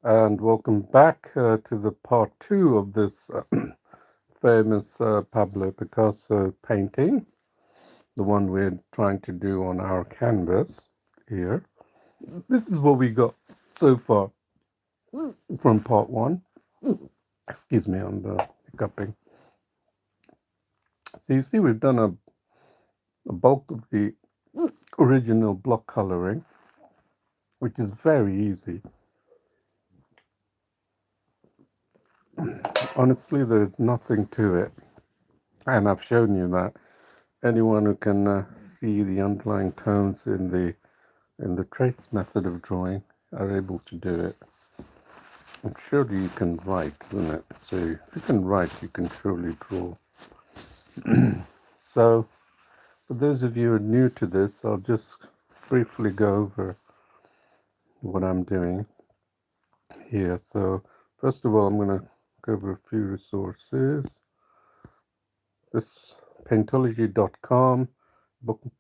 and welcome back to the part two of this famous Pablo Picasso painting, the one we're trying to do on our canvas here. This is what we got so far from part one. Excuse me, I'm hiccuping. So you see, we've done a bulk of the original block coloring, which is very easy. Honestly, there's nothing to it, and I've shown you that. Anyone who can see the underlying tones in the trace method of drawing are able to do it. And surely you can write, isn't it? So if you can write, you can surely draw. So for those of you who are new to this, I'll just briefly go over what I'm doing here. So first of all, I'm going to go over a few resources. This Paintology.com.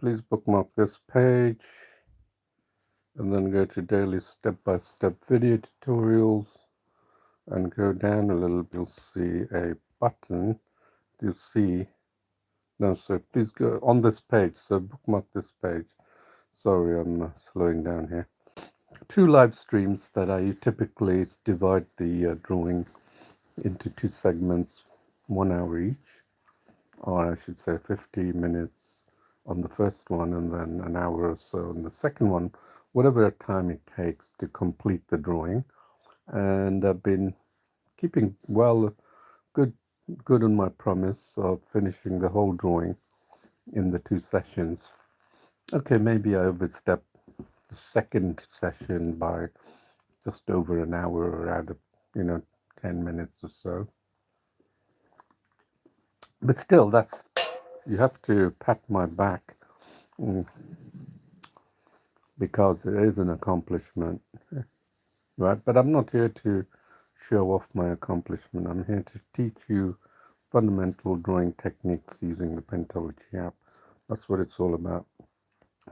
Please bookmark this page. And then go to daily step-by-step video tutorials and go down a little bit. You'll see a button. You'll see, no, so please go on this page. So bookmark this page. Sorry, I'm slowing down here. Two live streams that I typically divide the drawing into two segments, 1 hour each, or I should say 50 minutes on the first one and then an hour or so on the second one, whatever time it takes to complete the drawing. And I've been keeping good on my promise of finishing the whole drawing in the two sessions. Okay, maybe I overstepped the second session by just over an hour or out of 10 minutes or so. But still, you have to pat my back because it is an accomplishment, right? But I'm not here to show off my accomplishment. I'm here to teach you fundamental drawing techniques using the Paintology app. That's what it's all about.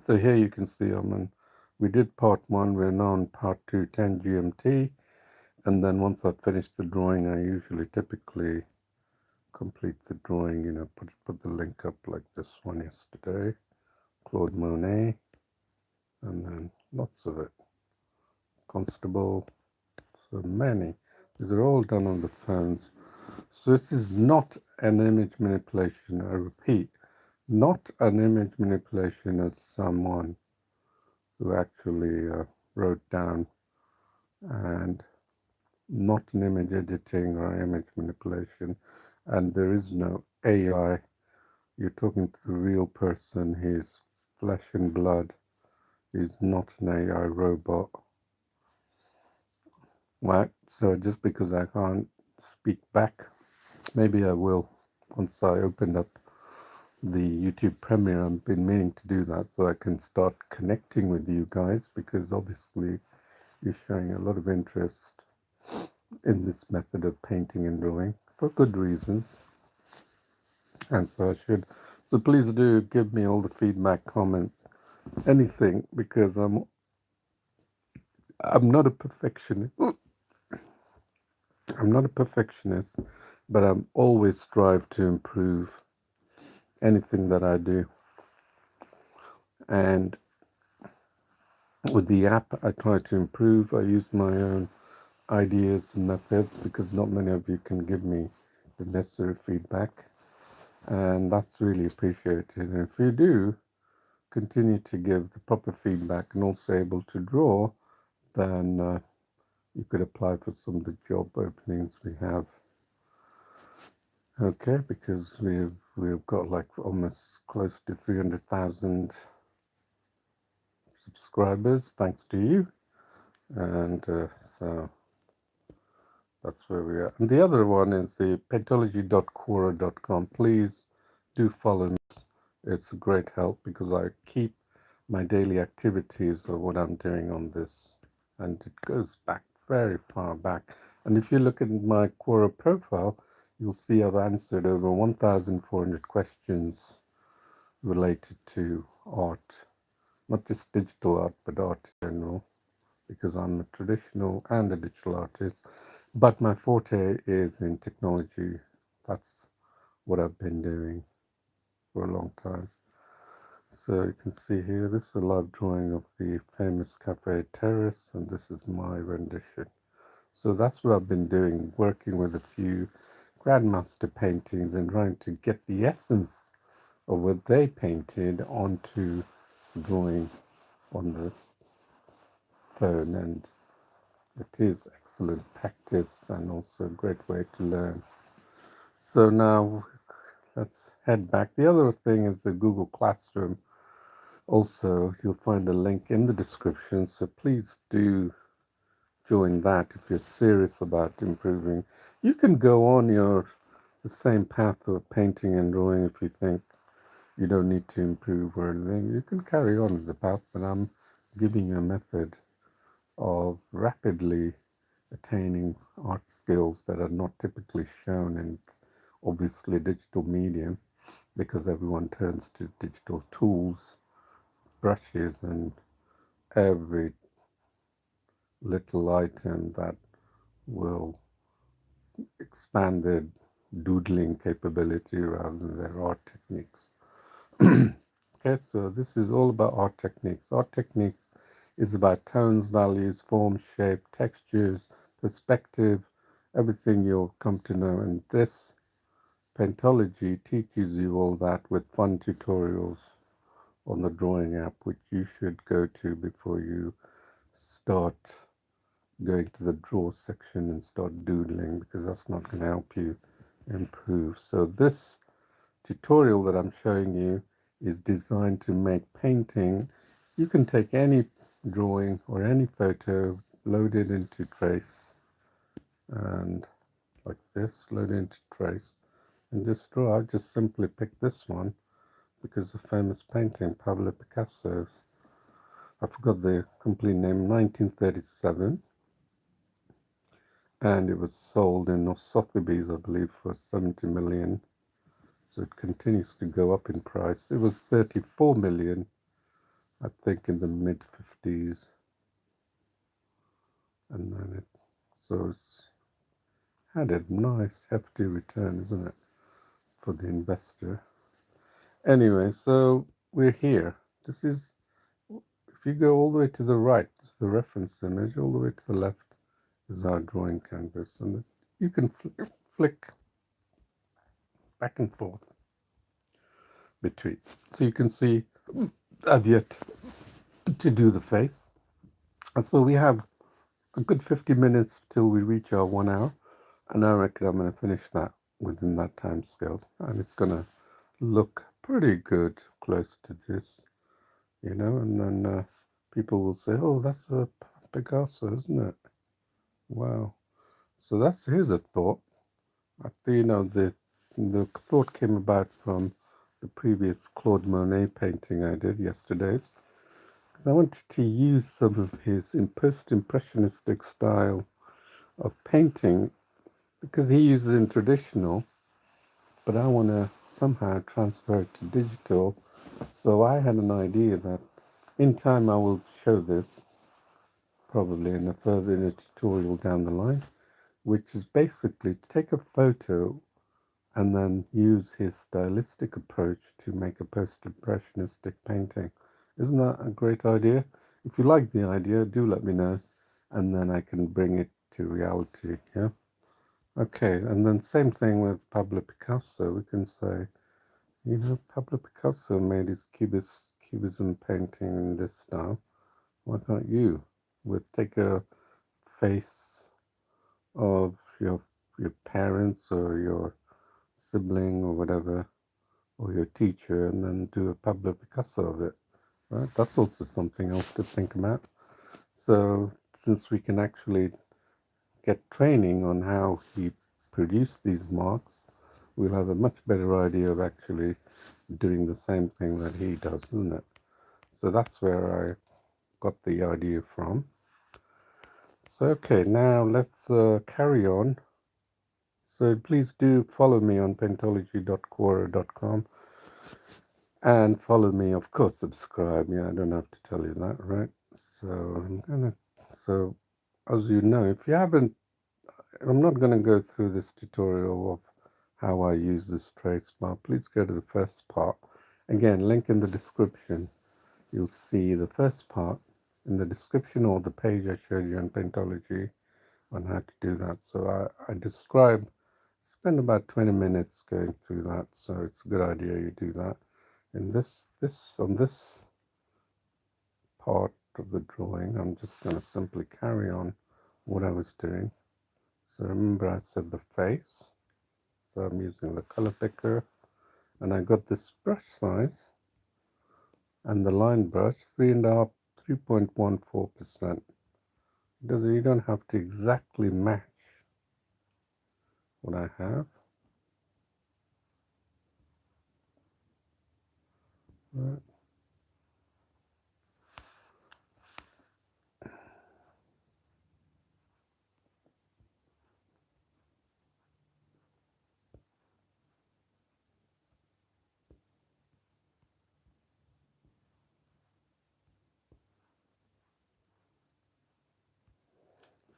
So here you can see we did part one, we're now on part two, 10 GMT. And then once I've finished the drawing, I typically complete the drawing, put the link up like this one yesterday, Claude Monet, and then lots of it. Constable, so many. These are all done on the phones. So this is not an image manipulation, I repeat, not an image manipulation as someone who actually wrote down, and not an image editing or image manipulation, and there is no AI. You're talking to the real person. He's flesh and blood. He's not an AI robot. Right? So just because I can't speak back, maybe I will once I open up the YouTube Premiere. I've been meaning to do that so I can start connecting with you guys, because obviously you're showing a lot of interest in this method of painting and drawing for good reasons. And so I should. So please do give me all the feedback, comment, anything, because I'm not a perfectionist. I'm not a perfectionist, but I'm always strive to improve anything that I do. And with the app, I try to improve. I use my own ideas and methods because not many of you can give me the necessary feedback, and that's really appreciated. And if you do continue to give the proper feedback and also able to draw, then you could apply for some of the job openings we have. Okay, because we've got like almost close to 300,000 subscribers, thanks to you, and so that's where we are. And the other one is the paintology.quora.com. Please do follow me. It's a great help because I keep my daily activities of what I'm doing on this, and it goes back very far back. And if you look at my Quora profile, you'll see I've answered over 1,400 questions related to art, not just digital art, but art in general, because I'm a traditional and a digital artist, but my forte is in technology. That's what I've been doing for a long time. So you can see here, this is a live drawing of the famous Cafe Terrace, and this is my rendition. So that's what I've been doing, working with a few grandmaster paintings and trying to get the essence of what they painted onto drawing on the phone, and it is excellent practice and also a great way to learn. So now let's head back. The other thing is the Google Classroom. Also, you'll find a link in the description, so please do join that if you're serious about improving. You can go on the same path of painting and drawing if you think you don't need to improve or anything. You can carry on with the path, but I'm giving you a method of rapidly attaining art skills that are not typically shown in obviously digital medium, because everyone turns to digital tools, brushes, and every little item that will expand their doodling capability rather than their art techniques. Okay, so this is all about art techniques. Art techniques is about tones, values, form, shape, textures, perspective, everything you'll come to know. And this Paintology teaches you all that with fun tutorials on the drawing app, which you should go to before you start going to the draw section and start doodling, because that's not going to help you improve. So this tutorial that I'm showing you is designed to make painting. You can take any drawing or any photo, load it into Trace, and like this, load it into Trace, and just draw. I just simply pick this one because the famous painting, Pablo Picasso's, I forgot the complete name, 1937, and it was sold in Sotheby's, I believe, for 70 million. So it continues to go up in price. It was 34 million, I think, in the mid 50s, and then it's had a nice hefty return, isn't it, for the investor? Anyway, so we're here. This is, if you go all the way to the right, this is the reference image. All the way to the left is our drawing canvas, and you can flick back and forth between. So you can see I've yet to do the face. And so we have a good 50 minutes till we reach our 1 hour, and I reckon I'm going to finish that within that time scale, and it's going to look pretty good close to this, and then people will say, oh, that's a Picasso, isn't it? Wow. So here's a thought. The thought came about from the previous Claude Monet painting I did yesterday. I wanted to use some of his post-impressionistic style of painting, because he uses it in traditional, but I want to somehow transfer it to digital. So I had an idea that in time I will show this, probably in a tutorial down the line, which is basically to take a photo and then use his stylistic approach to make a post-impressionistic painting. Isn't that a great idea? If you like the idea, do let me know, and then I can bring it to reality. Yeah. Okay, and then same thing with Pablo Picasso. We can say, Pablo Picasso made his cubism painting in this style. Why can't you? We'll take a face of your parents or your sibling or whatever, or your teacher, and then do a Pablo Picasso of it. Right? That's also something else to think about. So since we can actually get training on how he produced these marks, we'll have a much better idea of actually doing the same thing that he does, isn't it? So that's where I got the idea from. So okay, now let's carry on. So please do follow me on paintology.quora.com, and follow me, of course, subscribe. I don't have to tell you that, right? So I'm gonna so as you know, if you haven't, I'm not going to go through this tutorial of how I use this trace bar. Please go to the first part. Again, link in the description. You'll see the first part in the description or the page I showed you on Paintology on how to do that. So I spend about 20 minutes going through that. So it's a good idea you do that. And on this part of the drawing, I'm just going to simply carry on what I was doing. So remember I said the face. So I'm using the color picker, and I got this brush size and the line brush 3.14%. You don't have to exactly match what I have. Right.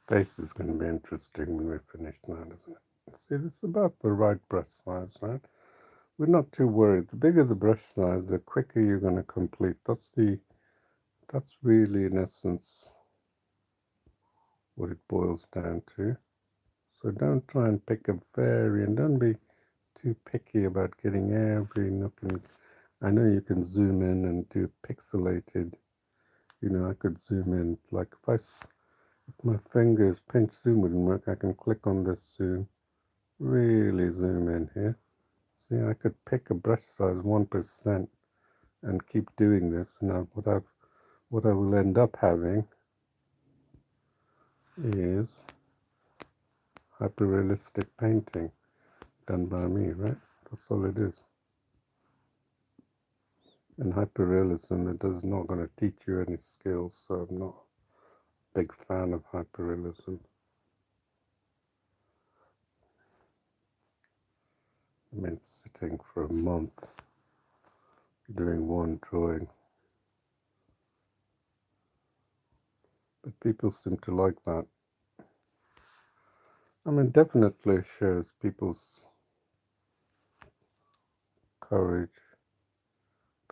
Face is going to be interesting when we finish that, isn't it? See, this is about the right brush size, right? We're not too worried. The bigger the brush size, the quicker you're going to complete. That's really, in essence, what it boils down to. So don't try and pick a variant. Don't be too picky about getting every nook and I know you can zoom in and do pixelated. I could zoom in. Like if my fingers pinch zoom wouldn't work, I can click on this zoom, really zoom in here. See, I could pick a brush size 1% and keep doing this. Now what I will end up having is hyperrealistic painting done by me, right? That's all it is. And hyperrealism, it is not going to teach you any skills, so I'm not a big fan of hyperrealism. I mean, sitting for a month doing one drawing. But people seem to like that. I mean, definitely shows people's courage,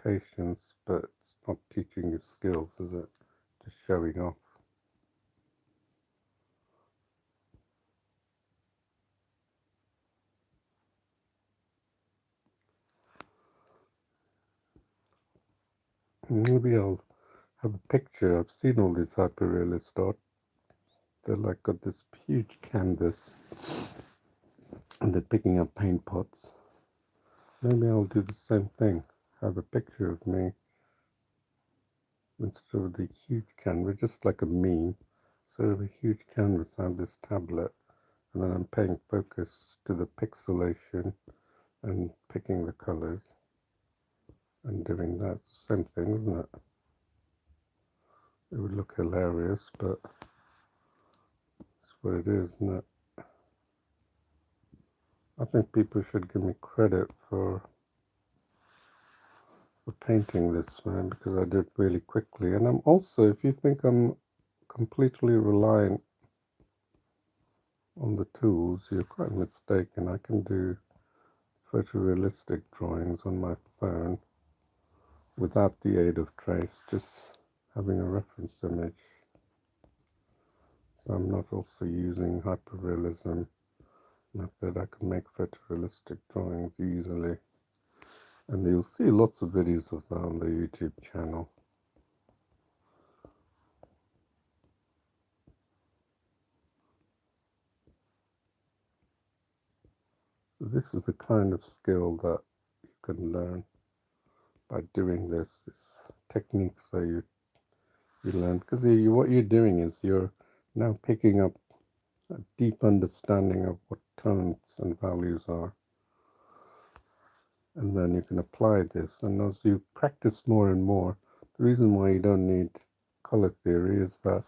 patience, but it's not teaching you skills, is it? Just showing off. Maybe I'll have a picture. I've seen all these hyperrealist art. They're like got this huge canvas and they're picking up paint pots. Maybe I'll do the same thing. Have a picture of me instead of the huge canvas, just like a meme. Instead of a huge canvas, I have this tablet, and then I'm paying focus to the pixelation and picking the colors and doing that. Same thing, isn't it? It would look hilarious, but it's what it is, isn't it? I think people should give me credit for painting this one because I did it really quickly. And I'm also, if you think I'm completely reliant on the tools, you're quite mistaken. I can do photorealistic drawings on my phone without the aid of trace, just having a reference image. So I'm not also using hyperrealism method. I can make photorealistic drawings easily. And you'll see lots of videos of that on the YouTube channel. This is the kind of skill that you can learn by doing this. Techniques that you learn. Because what you're doing is you're now picking up a deep understanding of what tones and values are. And then you can apply this. And as you practice more and more, the reason why you don't need color theory is that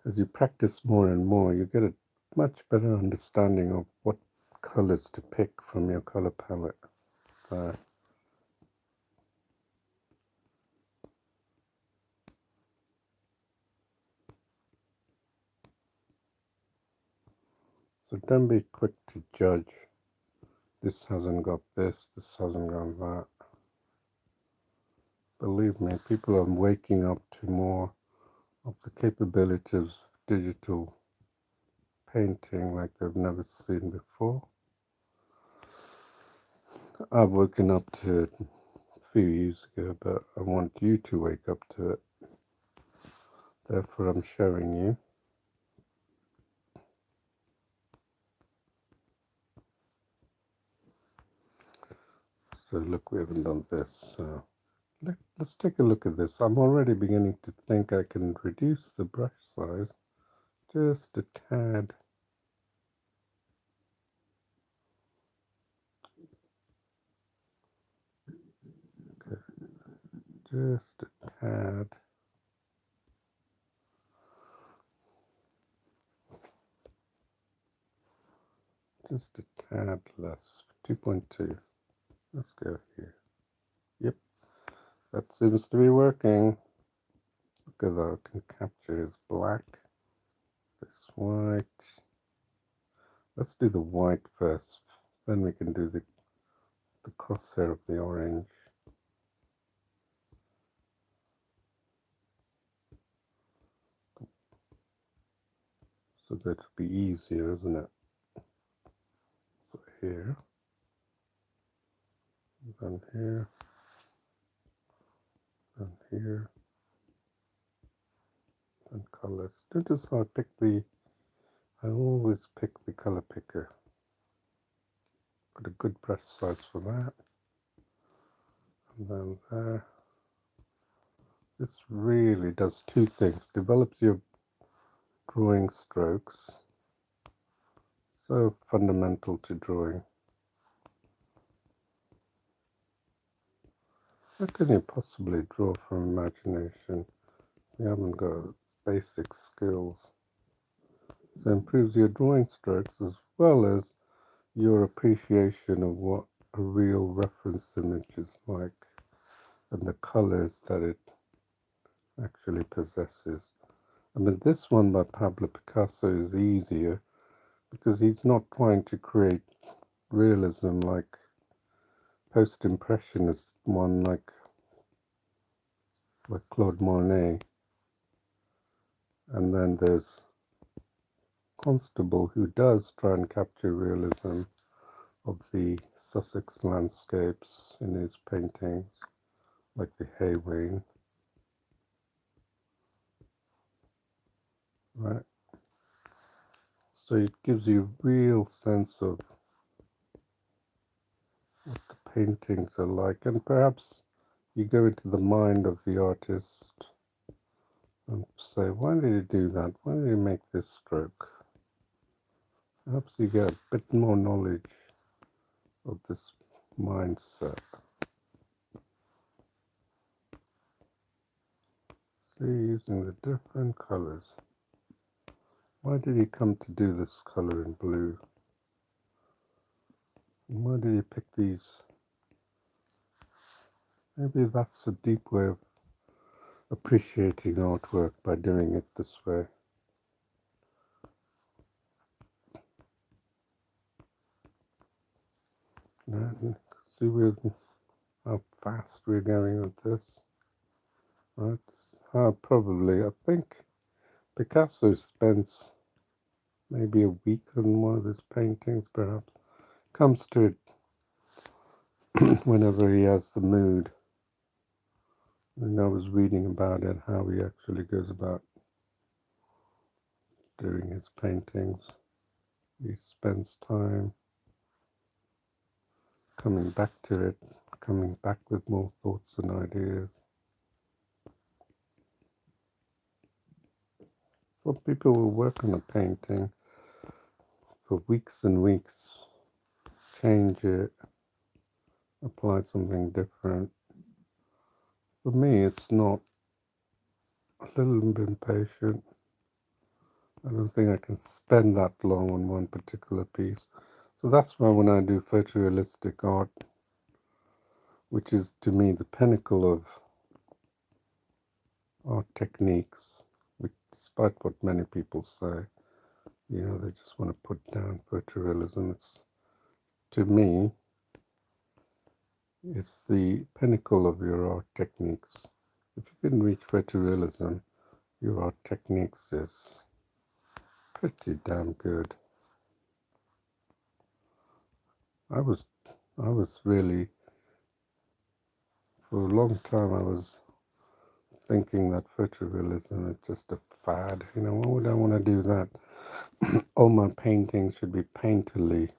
as you practice more and more, you get a much better understanding of what colors to pick from your color palette. So don't be quick to judge. This hasn't got this hasn't got that. Believe me, people are waking up to more of the capabilities of digital painting like they've never seen before. I've woken up to it a few years ago, but I want you to wake up to it. Therefore, I'm showing you. So look, we haven't done this. So let's take a look at this. I'm already beginning to think I can reduce the brush size just a tad. Okay, just a tad. Just a tad less. 2.2. Let's go here. Yep, that seems to be working. Look at that. I can capture his black. This white. Let's do the white first. Then we can do the crosshair of the orange. So that'll be easier, isn't it? So here. Then here. Then here. Then colors. Notice how I always pick the color picker. Got a good brush size for that. And then there. This really does two things. Develops your drawing strokes. So fundamental to drawing. How can you possibly draw from imagination? You haven't got basic skills. So it improves your drawing strokes as well as your appreciation of what a real reference image is like and the colors that it actually possesses. I mean, this one by Pablo Picasso is easier because he's not trying to create realism like post-impressionist one like Claude Monet. And then there's Constable, who does try and capture realism of the Sussex landscapes in his paintings, like the Haywain. Right? So it gives you a real sense of what the paintings are like, and perhaps you go into the mind of the artist and say, why did he do that? Why did he make this stroke? Perhaps you get a bit more knowledge of this mindset. See, using the different colors. Why did he come to do this color in blue? Why did he pick these? Maybe that's a deep way of appreciating artwork by doing it this way. And see how fast we're going with this. Right? I think Picasso spends maybe a week on one of his paintings, perhaps. Comes to it whenever he has the mood. And I was reading about it, how he actually goes about doing his paintings. He spends time coming back to it, coming back with more thoughts and ideas. Some people will work on a painting for weeks and weeks, change it, apply something different. For me, it's not. A little bit impatient. I don't think I can spend that long on one particular piece. So that's why when I do photorealistic art, which is to me the pinnacle of art techniques, which despite what many people say, They just want to put down photorealism. To me, it's the pinnacle of your art techniques. If you can reach photorealism, your art techniques is pretty damn good. I was really, for a long time, I was thinking that photorealism is just a fad. Why would I want to do that? All my paintings should be painterly.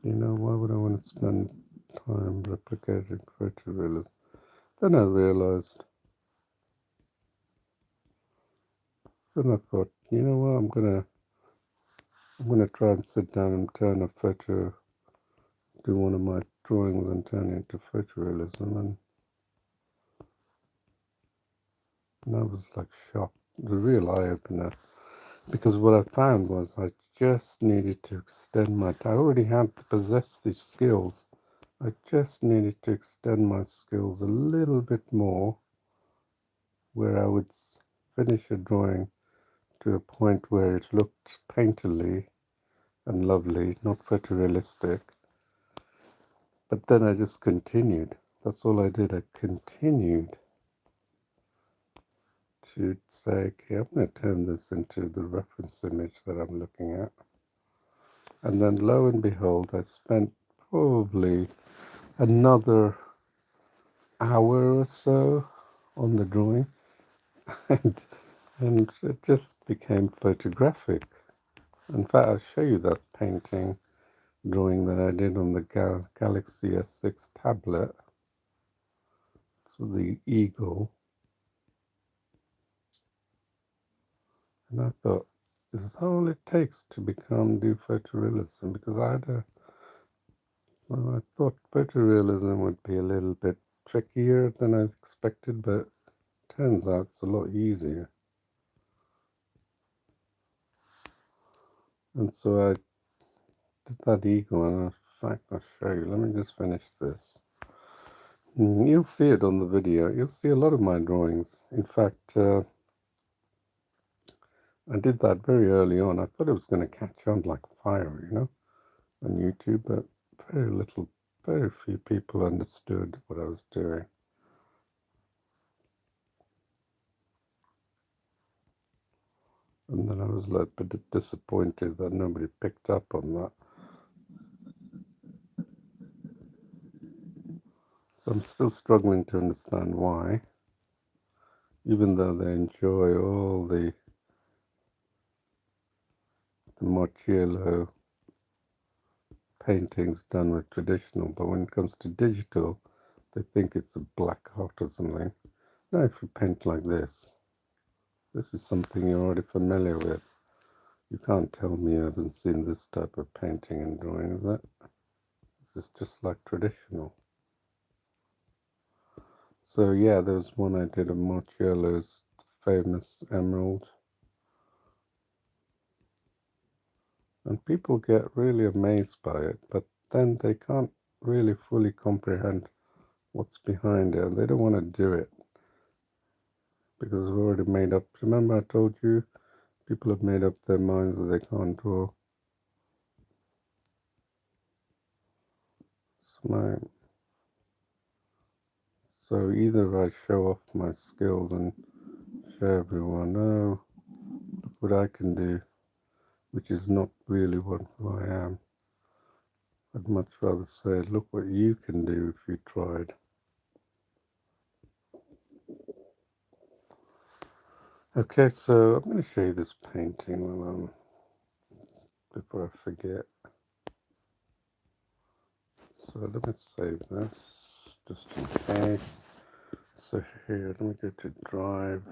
Why would I want to spend time replicating photorealism? Then I realized, then I thought, you know what, I'm gonna try and sit down and turn a photo, do one of my drawings and turn it into photorealism, and I was like shocked. It was a real eye-opener, because what I found was I just needed to extend my time. I already had to possess these skills. I just needed to extend my skills a little bit more, where I would finish a drawing to a point where it looked painterly and lovely, not photorealistic. But then I just continued. That's all I did. I continued to say, okay, I'm going to turn this into the reference image that I'm looking at. And then lo and behold, I spent probably another hour or so on the drawing, and it just became photographic. In fact, I'll show you that drawing that I did on the Galaxy S6 tablet. So the eagle. And I thought, is that all it takes to do photorealism? Because I thought photorealism would be a little bit trickier than I expected, but it turns out it's a lot easier. And so I did that eagle, and in fact, I'll show you. Let me just finish this. You'll see it on the video. You'll see a lot of my drawings. In fact, I did that very early on. I thought it was going to catch on like fire, on YouTube, but very few people understood what I was doing. And then I was a bit disappointed that nobody picked up on that. So I'm still struggling to understand why, even though they enjoy all the Marcello paintings done with traditional, but when it comes to digital, they think it's a black art or something. Now, if you paint like this is something you're already familiar with. You can't tell me you haven't seen this type of painting and drawing, is it? This is just like traditional. So yeah, there's one I did of Marcello's famous emerald. And people get really amazed by it, but then they can't really fully comprehend what's behind it, and they don't want to do it because they've already made up. Remember I told you, people have made up their minds that they can't draw. So either I show off my skills and show everyone, oh, look what I can do, which is not really who I am. I'd much rather say, look what you can do if you tried. Okay, so I'm going to show you this painting before I forget. So let me save this, just in case. So here, let me go to Drive.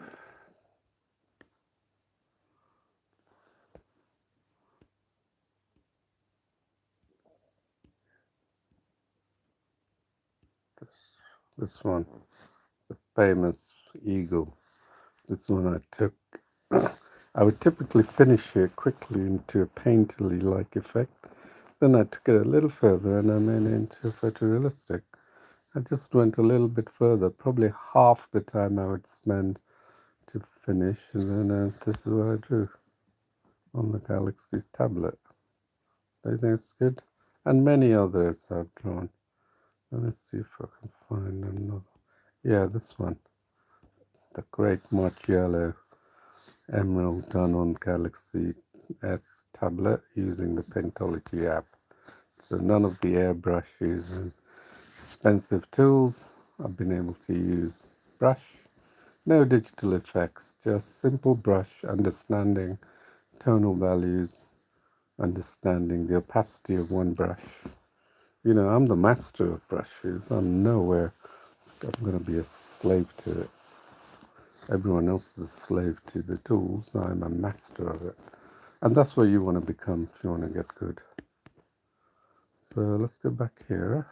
This one, the famous eagle. This one I took. I would typically finish it quickly into a painterly-like effect. Then I took it a little further and I made it into photorealistic. I just went a little bit further, probably half the time I would spend to finish, and then this is what I drew on the Galaxy's tablet. I think it's good, and many others I've drawn. Let's see if I can find another. Yeah, this one, the great much yellow emerald done on Galaxy S tablet using the Paintology app. So none of the airbrushes and expensive tools. I've been able to use brush. No digital effects, just simple brush, understanding tonal values, understanding the opacity of one brush. You know, I'm the master of brushes. I'm nowhere I'm going to be a slave to it. Everyone else is a slave to the tools. I'm a master of it. And that's what you want to become if you want to get good. So let's go back here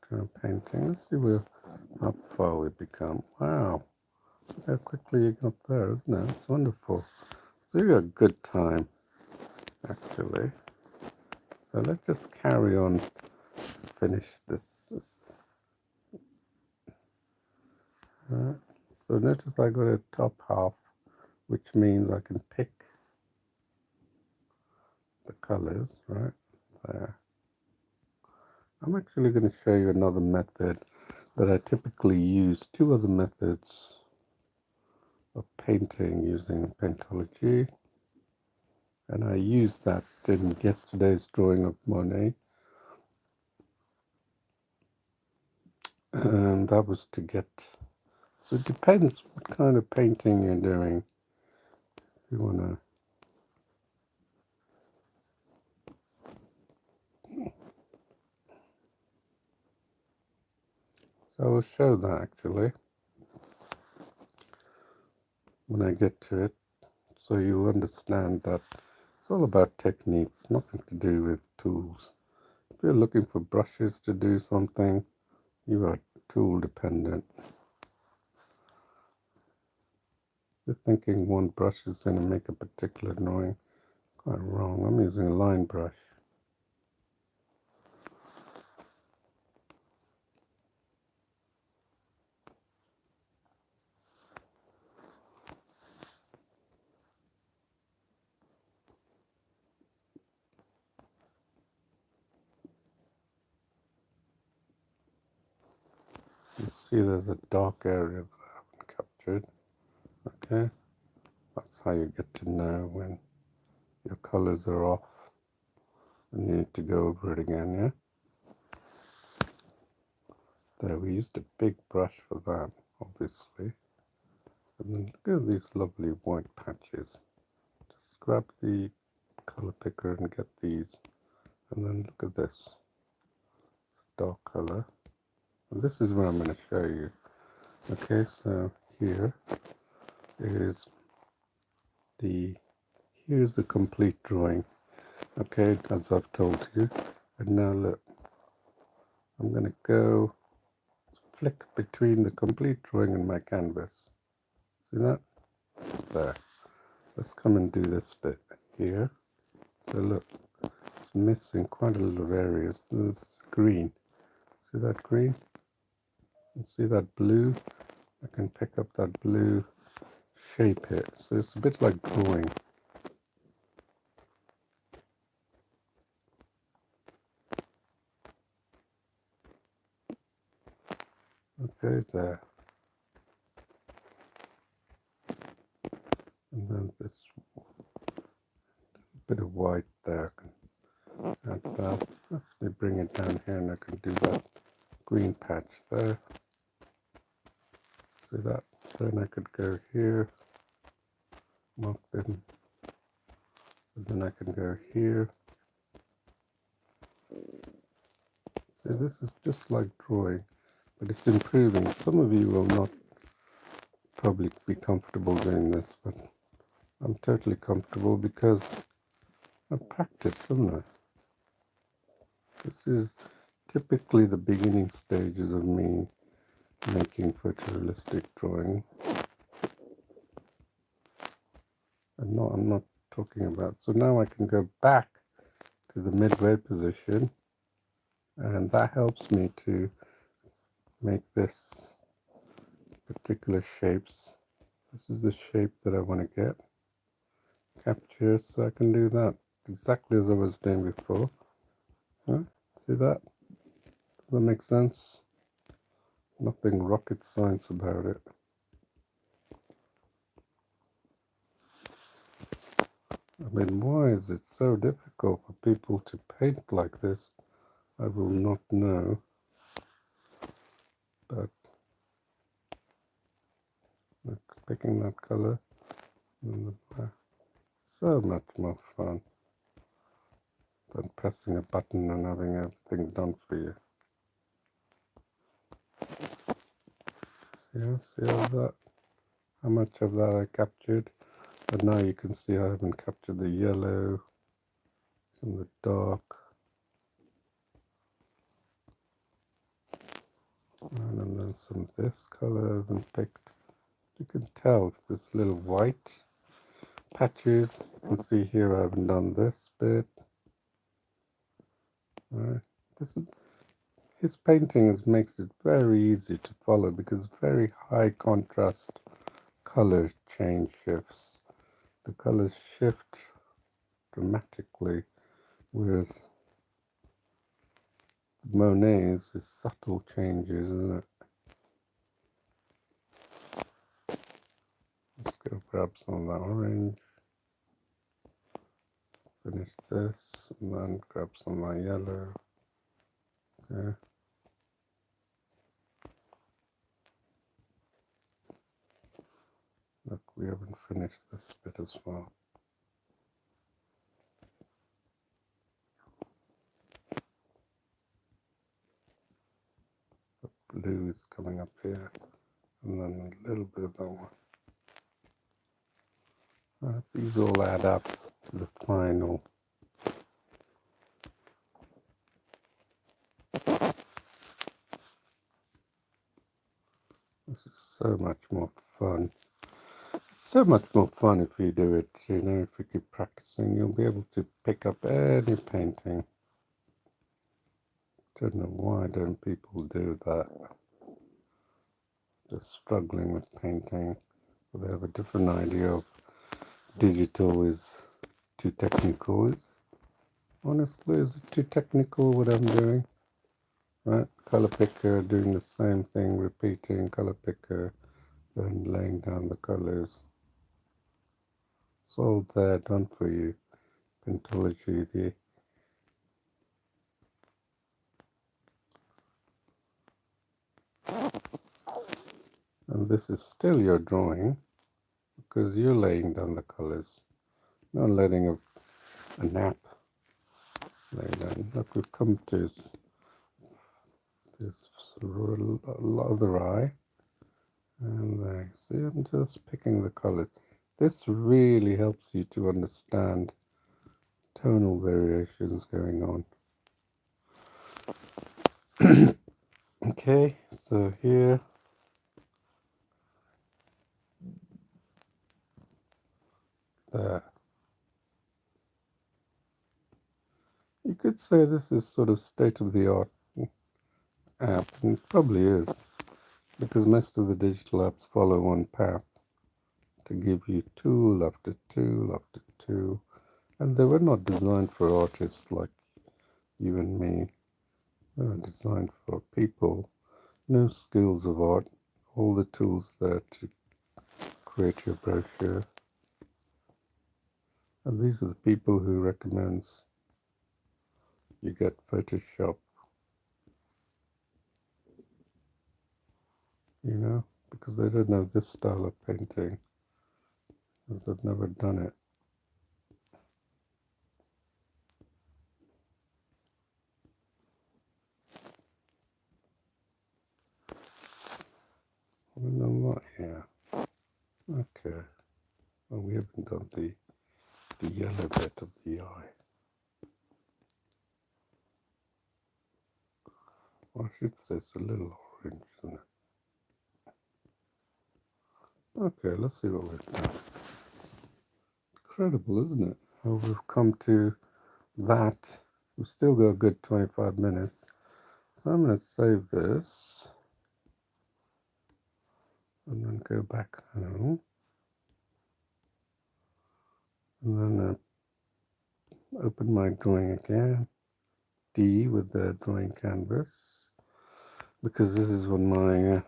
to our painting. Let's see how far we've become. Wow, look how quickly you got there, isn't it? It's wonderful. So you got a good time, actually. So let's just carry on, finish this. So notice I got a top half, which means I can pick the colors right there. I'm actually going to show you another method that I typically use, two other methods of painting using Paintology, and I used that in yesterday's drawing of Monet, and that was to get, so it depends what kind of painting you're doing. If you want to, so I will show that actually when I get to it, so you'll understand that it's all about techniques, nothing to do with tools. If you're looking for brushes to do something, you are tool dependent. You're thinking one brush is going to make a particular drawing. Quite wrong. I'm using a line brush. You see there's a dark area that I haven't captured. Okay, that's how you get to know when your colors are off and you need to go over it again, yeah? There, we used a big brush for that, obviously. And then look at these lovely white patches. Just grab the color picker and get these. And then look at this dark color. And this is what I'm going to show you. Okay, so here is here's the complete drawing. Okay, as I've told you. And now look, I'm going to go flick between the complete drawing and my canvas. See that? There. Let's come and do this bit here. So look, it's missing quite a lot of areas. There's green. See that green? And see that blue? I can pick up that blue, shape it. So it's a bit like drawing. Okay, there. And then this bit of white there. I can add that. Let me bring it down here and I can do that green patch there. See that? Then I could go here, mark them, and then I can go here. See, this is just like drawing, but it's improving. Some of you will not probably be comfortable doing this, but I'm totally comfortable because I practice, haven't I? This is typically the beginning stages of me making photorealistic drawing. And I'm not talking about, so now I can go back to the midway position, and that helps me to make this particular shapes. This is the shape that I want to get capture, so I can do that exactly as I was doing before. Huh? See that? Does that make sense? Nothing rocket science about it. I mean, why is it so difficult for people to paint like this? I will not know. But like picking that color, so much more fun than pressing a button and having everything done for you. Yeah, see all that? How much of that I captured? But now you can see I haven't captured the yellow and the dark. And then some of this color I haven't picked. You can tell this little white patches. You can see here I haven't done this bit. Right. His painting makes it very easy to follow because very high contrast color change shifts. The colors shift dramatically, whereas Monet's is subtle changes, isn't it? Let's go grab some of that orange, finish this, and then grab some of that yellow. Okay. Look, we haven't finished this bit as well. The blue is coming up here, and then a little bit of that one. These all add up to the final. This is so much more fun. So much more fun if you do it, you know, if you keep practicing, you'll be able to pick up any painting. Don't know why don't people do that. They're struggling with painting, but they have a different idea of digital is too technical. Honestly, is it too technical what I'm doing? Right, color picker, doing the same thing, repeating color picker, then laying down the colors. It's all there, done for you. Paintology, and this is still your drawing because you're laying down the colors, not letting a nap lay down. Look, we've come to this other eye, and there. See, I'm just picking the colors. This really helps you to understand tonal variations going on. Okay, so here, there. You could say this is sort of state-of-the-art app, and it probably is, because most of the digital apps follow one path to give you tool after tool after tool, and they were not designed for artists like you and me. They were designed for people, no skills of art, all the tools there to create your brochure. And these are the people who recommends you get Photoshop, you know, because they don't know this style of painting, because they've never done it. Well, not here. Okay. Well, we haven't done the yellow bit of the eye. Well, I should say it's a little orange, isn't it? Okay, let's see what we've done. Incredible, isn't it? How we've come to that. We've still got a good 25 minutes. So I'm going to save this. and then go back home, and then open my drawing again, D with the drawing canvas, because this is what my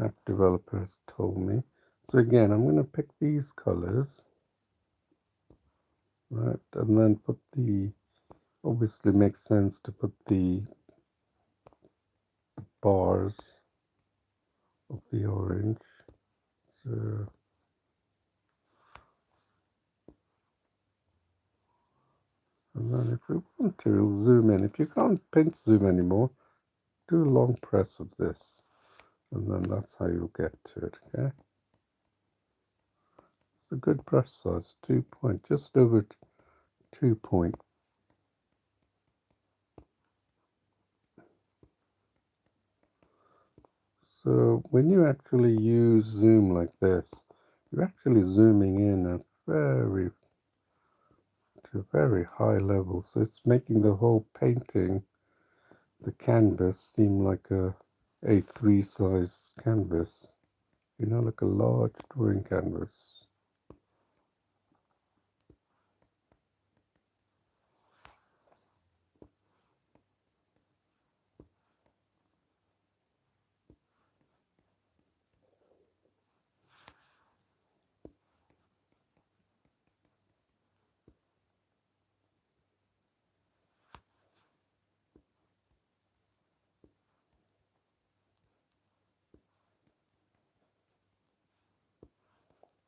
app developer has told me. So again, I'm going to pick these colors, right, and then put the, obviously makes sense to put the bars of the orange. So, and then if we want to zoom in, if you can't pinch zoom anymore, do a long press of this, and then that's how you'll get to it, okay? It's a good brush size, 2 point, just over 2 point. So when you actually use zoom like this, you're actually zooming in at to a very high level. So it's making the whole painting, the canvas, seem like a A3 size canvas. You know, like a large drawing canvas.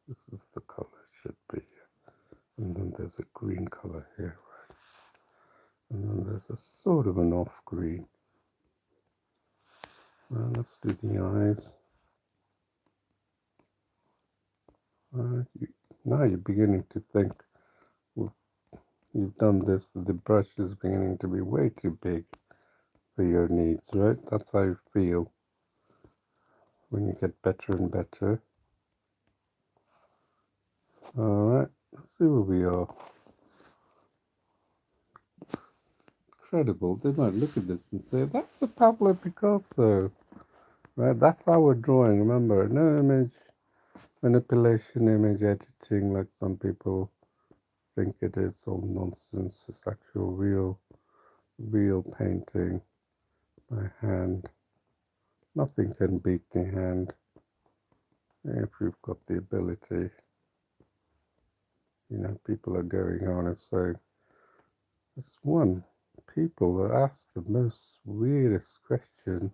This is the color it should be. And then there's a green color here, right? And then there's a sort of an off green. Now let's do the eyes. Now you're beginning to think, well, you've done this, the brush is beginning to be way too big for your needs, right? That's how you feel when you get better and better. Alright, let's see where we are. Incredible. They might look at this and say, that's a Pablo Picasso. Right, that's our drawing. Remember, no image manipulation, image editing like some people think it is. All nonsense. It's actual real painting by hand. Nothing can beat the hand if you've got the ability. You know, people are going on and saying, this one, people that ask the most weirdest question,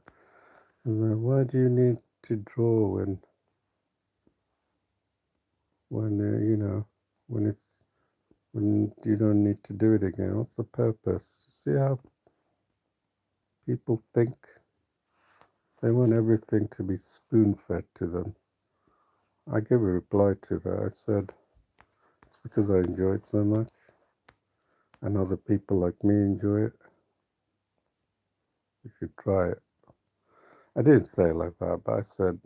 and then why do you need to draw when you know, when you don't need to do it again? What's the purpose? See how people think? They want everything to be spoon-fed to them. I gave a reply to that. I said, it's because I enjoy it so much, and other people like me enjoy it. You should try it. I didn't say it like that, but I said,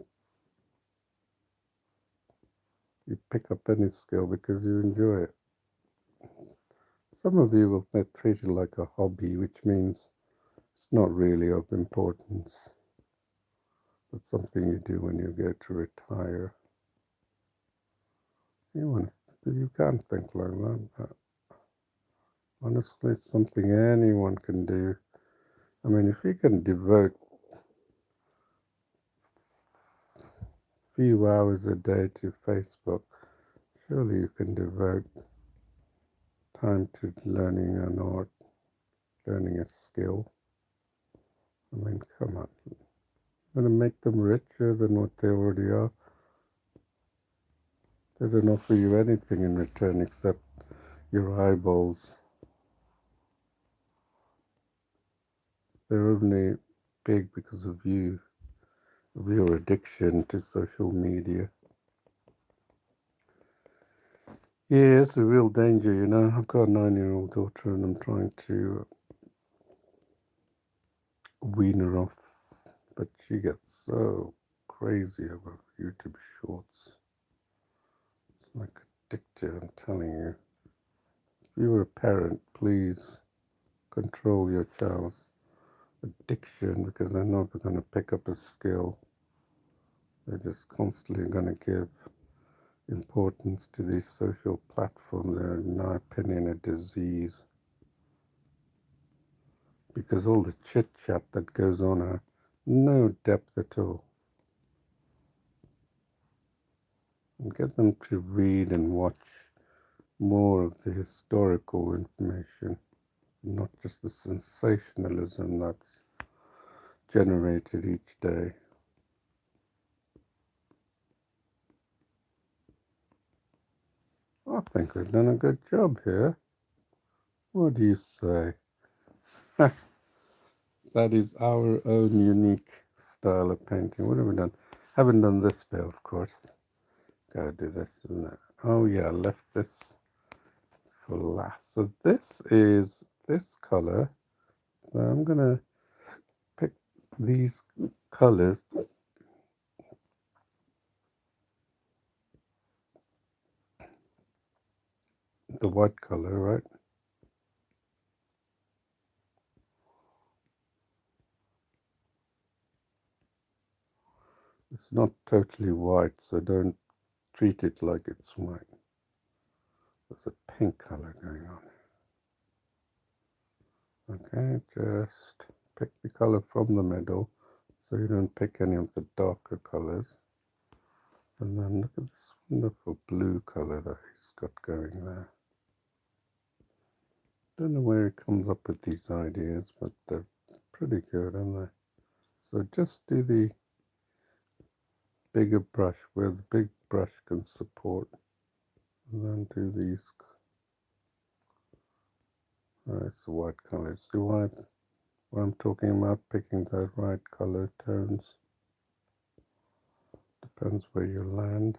you pick up any skill because you enjoy it. Some of you will treat it like a hobby, which means it's not really of importance, but something you do when you get to retire. You can't think like that, but honestly, it's something anyone can do. I mean, if you can devote a few hours a day to Facebook, surely you can devote time to learning an art, learning a skill. I mean, come on. Going to make them richer than what they already are. They don't offer you anything in return except your eyeballs. They're only big because of you, of your addiction to social media. Yeah, it's a real danger, you know. I've got a 9-year-old daughter and I'm trying to wean her off, but she gets so crazy over YouTube shorts. It's like addictive, I'm telling you. If you're a parent, please control your child's addiction because they're never going to pick up a skill. They're just constantly going to give importance to these social platforms. They're, in my opinion, a disease. Because all the chit-chat that goes on are no depth at all. And get them to read and watch more of the historical information, not just the sensationalism that's generated each day. I think we've done a good job here. What do you say? That is our own unique style of painting. What have we done? Haven't done this bit, of course. Gotta do this, isn't it? Oh yeah, I left this for last. So this is this color. So I'm gonna pick these colors. The white color, right? It's not totally white, so don't treat it like it's white. There's a pink color going on. Okay, just pick the color from the middle so you don't pick any of the darker colors. And then look at this wonderful blue color that he's got going there. Don't know where he comes up with these ideas, but they're pretty good, aren't they? So just do the bigger brush where the big brush can support, and then do these. It's the white color. See what I'm talking about? Picking the right color tones. Depends where you land.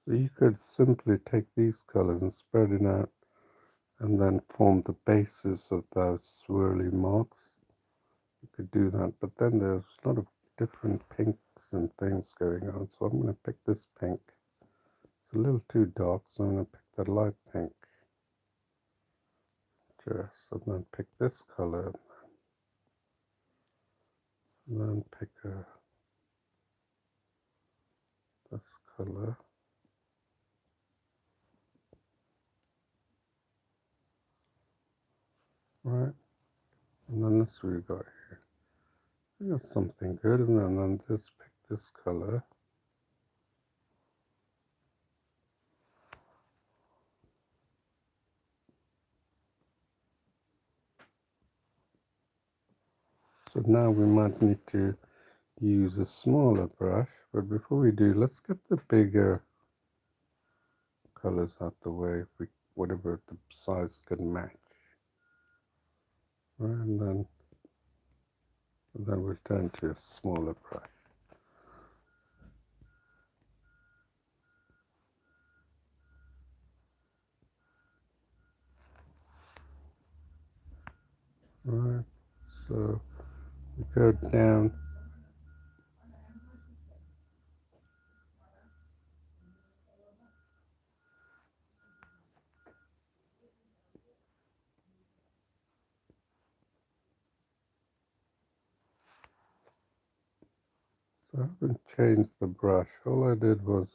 So you could simply take these colors and spread it out and then form the basis of those swirly marks. You could do that, but then there's a lot of different pinks and things going on. So I'm going to pick this pink. It's a little too dark, so I'm going to pick that light pink. Just, and then pick this color, and then pick this color. Right, and then this we got here. We got something good, and then this, pick this color. So now we might need to use a smaller brush, but before we do, let's get the bigger colors out the way, if we, whatever the size can match. Right, and then we turn to a smaller brush. Right, so we go down. So I haven't changed the brush. All I did was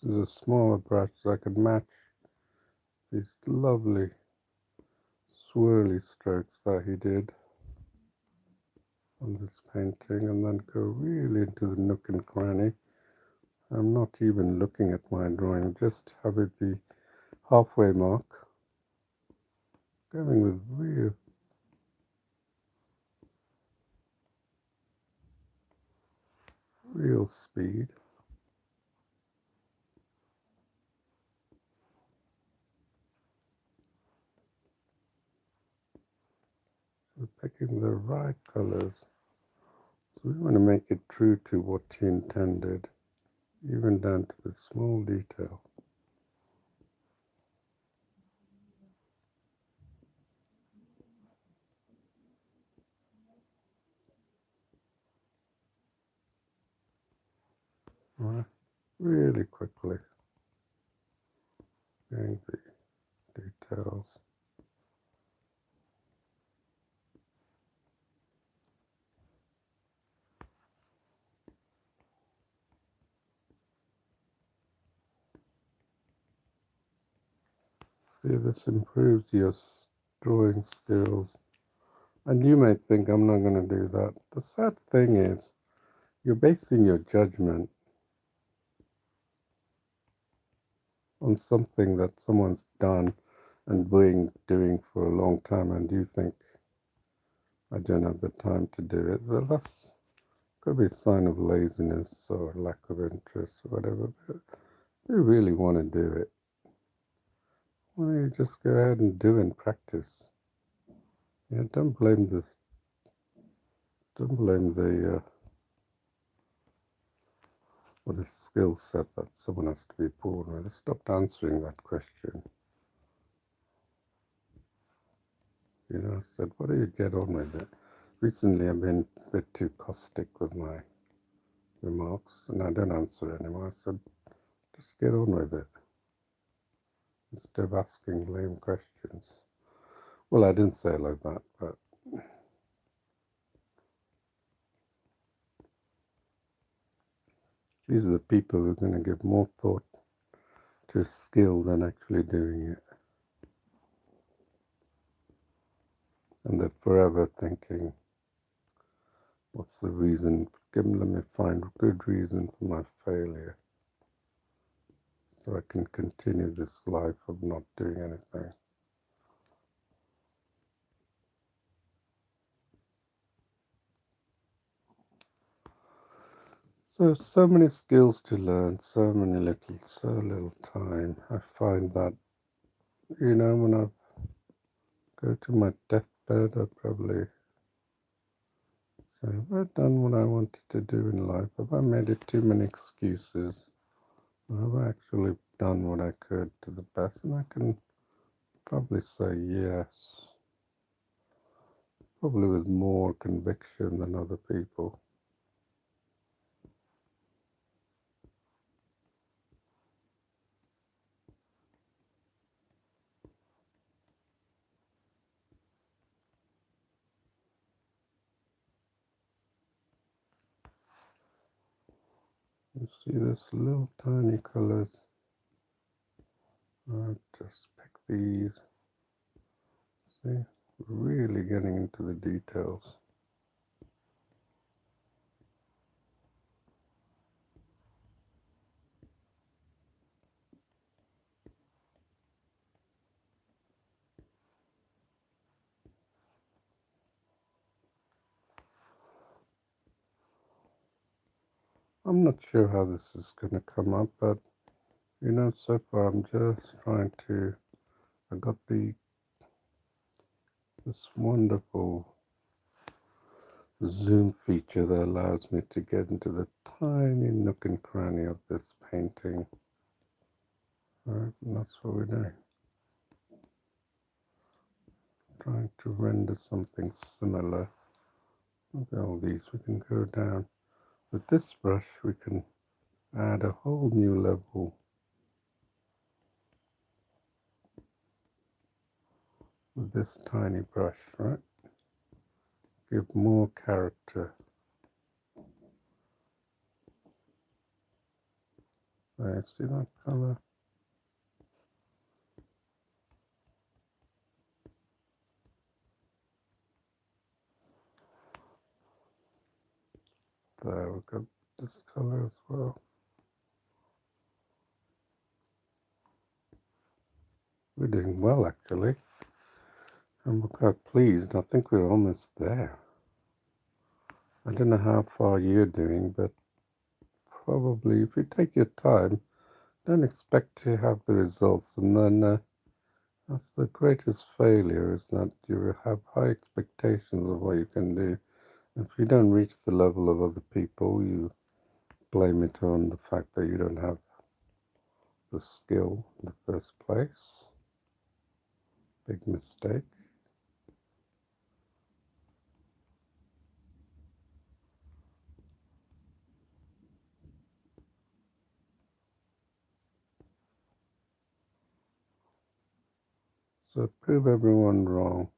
this is a smaller brush so I could match these lovely swirly strokes that he did on this painting, and then go really into the nook and cranny. I'm not even looking at my drawing, just have it the halfway mark, going with real speed. picking the right colors. So we want to make it true to what he intended, even down to the small detail. Right. Really quickly, getting the details. See, this improves your drawing skills. And you may think, I'm not going to do that. The sad thing is, you're basing your judgment on something that someone's done and been doing for a long time, and you think, I don't have the time to do it. Well, that's could be a sign of laziness or lack of interest or whatever. But if you really want to do it, why don't you just go ahead and do and practice? Yeah, don't blame the what a skill set that someone has to be born with. I stopped answering that question. You know, I said, what do you get on with it? Recently, I've been a bit too caustic with my remarks, and I don't answer anymore. I said, just get on with it instead of asking lame questions. Well, I didn't say it like that, but these are the people who are going to give more thought to skill than actually doing it. And they're forever thinking, what's the reason? Let me find a good reason for my failure so I can continue this life of not doing anything. So many skills to learn, so little time. I find that, when I go to my deathbed, I probably say, have I done what I wanted to do in life? Have I made it too many excuses? Or have I actually done what I could to the best? And I can probably say yes, probably with more conviction than other people. You see this little tiny colors? I'll just pick these. See, really getting into the details. I'm not sure how this is going to come up, but so far I'm just trying to. I got this wonderful zoom feature that allows me to get into the tiny nook and cranny of this painting. Alright, and that's what we're doing. Trying to render something similar. Look at all these, we can go down. With this brush, we can add a whole new level with this tiny brush, right? Give more character. There, see that color? There, we've got this color as well. We're doing well, actually. And we're quite pleased. I think we're almost there. I don't know how far you're doing, but probably if you take your time, don't expect to have the results. And then That's the greatest failure, is that you have high expectations of what you can do. If you don't reach the level of other people, you blame it on the fact that you don't have the skill in the first place. Big mistake. So prove everyone wrong.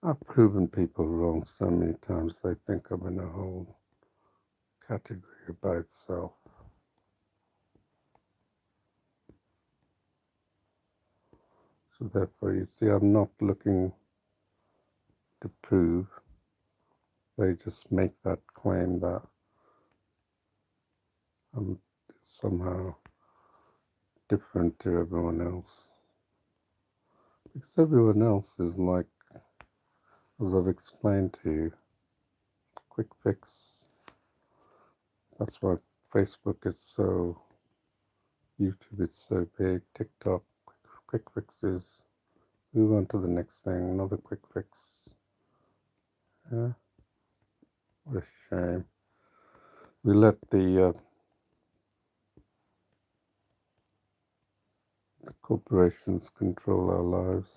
I've proven people wrong so many times they think I'm in a whole category by itself. So therefore, you see, I'm not looking to prove. They just make that claim that I'm somehow different to everyone else. Because everyone else is like, as I've explained to you, quick fix. That's why Facebook is so, YouTube is so big, TikTok, quick fixes. Move on to the next thing, another quick fix. Yeah, what a shame. We let the corporations control our lives.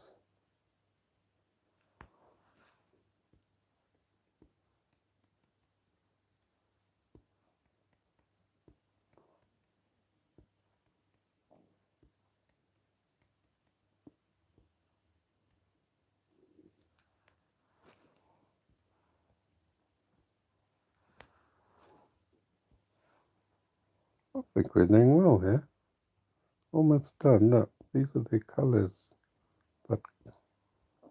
I think we're doing well here. Almost done. Look, these are the colours that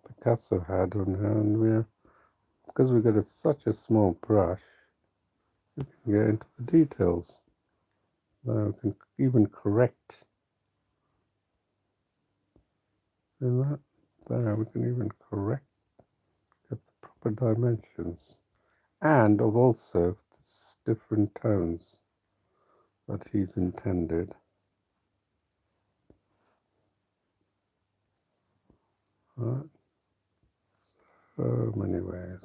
Picasso had on her, and because we've got such a small brush, we can get into the details. Now we can even correct in that. There, we can even correct, get the proper dimensions, and of also different tones that he's intended. Right? So many ways.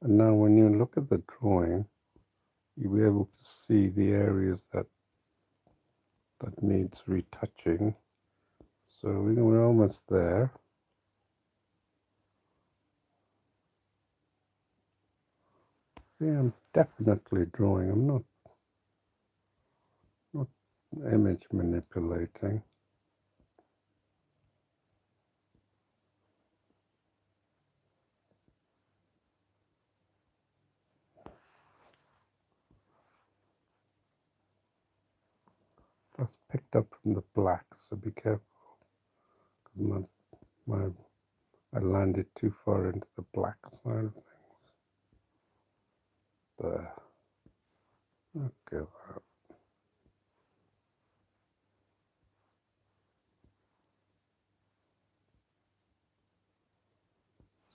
And now when you look at the drawing, you'll be able to see the areas that needs retouching. So we're almost there. See, I'm definitely drawing. I'm not image manipulating. That's picked up from the black, so be careful. Because I landed too far into the black side of things. There. Okay.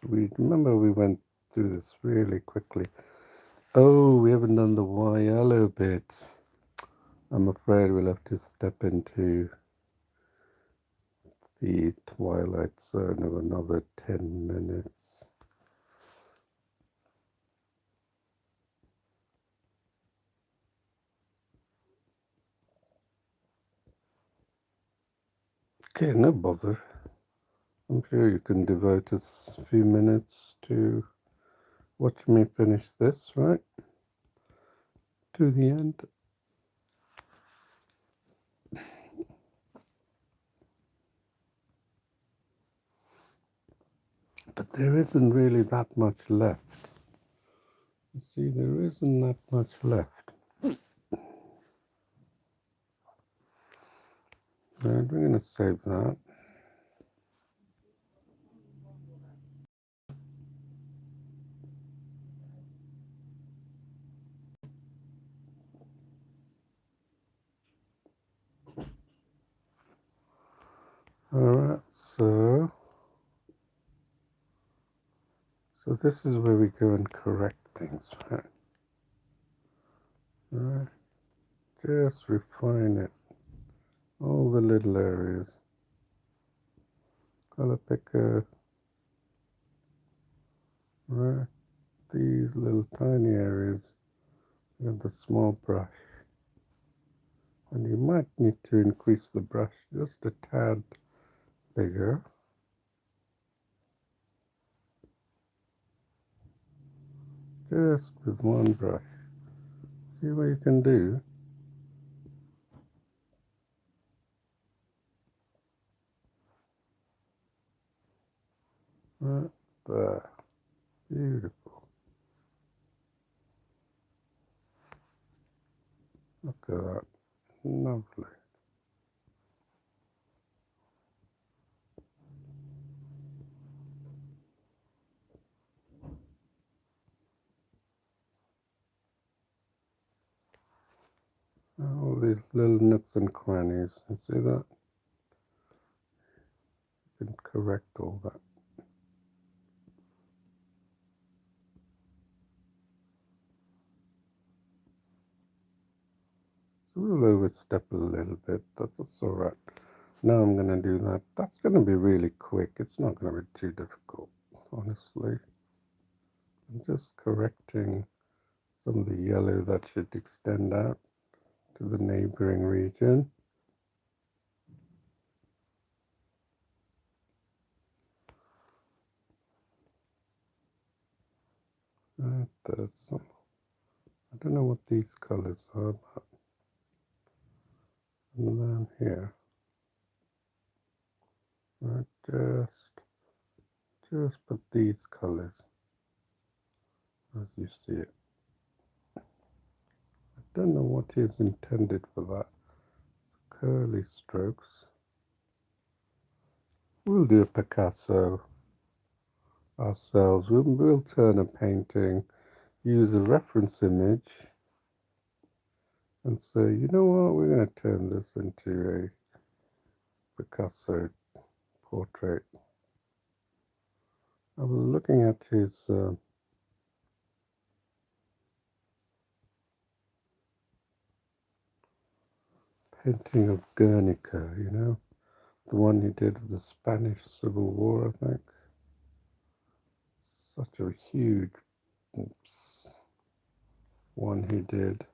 So we went through this really quickly. Oh, we haven't done the yellow bit. I'm afraid we'll have to step into the twilight zone of another 10 minutes. Okay, no bother. I'm sure you can devote a few minutes to watch me finish this, right? To the end. But there isn't really that much left. You see, there isn't that much left. And we're going to save that. All this is where we go and correct things, right? Right. Just refine it. All the little areas. Color picker. Right. These little tiny areas with the small brush. And you might need to increase the brush just a tad bigger. Just with one brush. See what you can do. Right there. Beautiful. Look at that. Lovely. All these little nooks and crannies. You see that? You can correct all that. We'll overstep a little bit. That's all right. Now I'm going to do that. That's going to be really quick. It's not going to be too difficult, honestly. I'm just correcting some of the yellow that should extend out to the neighboring region. There's some, I don't know what these colors are, but and then here, right, just put these colors as you see it. I don't know what is intended for that. Curly strokes. We'll do a Picasso ourselves. We'll turn a painting, use a reference image, and say, you know what, we're going to turn this into a Picasso portrait. I was looking at his painting of Guernica, you know, the one he did of the Spanish Civil War, I think. Such a huge one he did.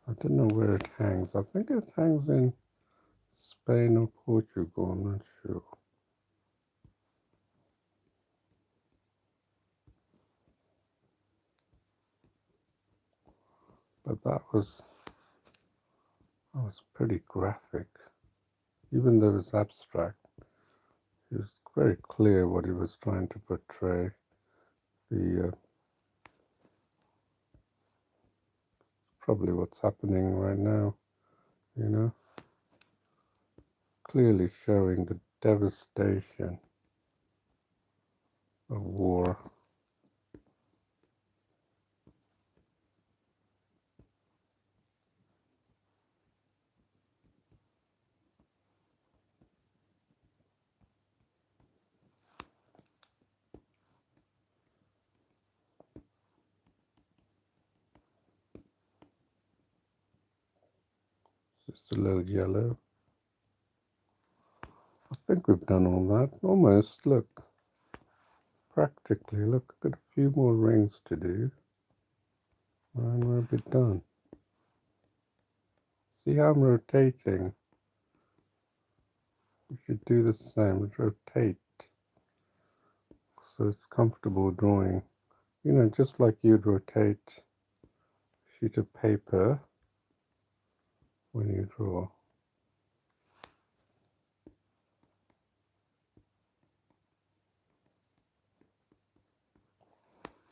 I don't know where it hangs. I think it hangs in Spain or Portugal, I'm not sure. But that was pretty graphic. Even though it was abstract, it was very clear what he was trying to portray. The probably what's happening right now, you know, clearly showing the devastation of war. Just a little yellow. I think we've done all that. Almost, look. Practically, look, I've got a few more rings to do. And we'll be done. See how I'm rotating? You should do the same, rotate. So it's comfortable drawing. You know, just like you'd rotate a sheet of paper when you draw.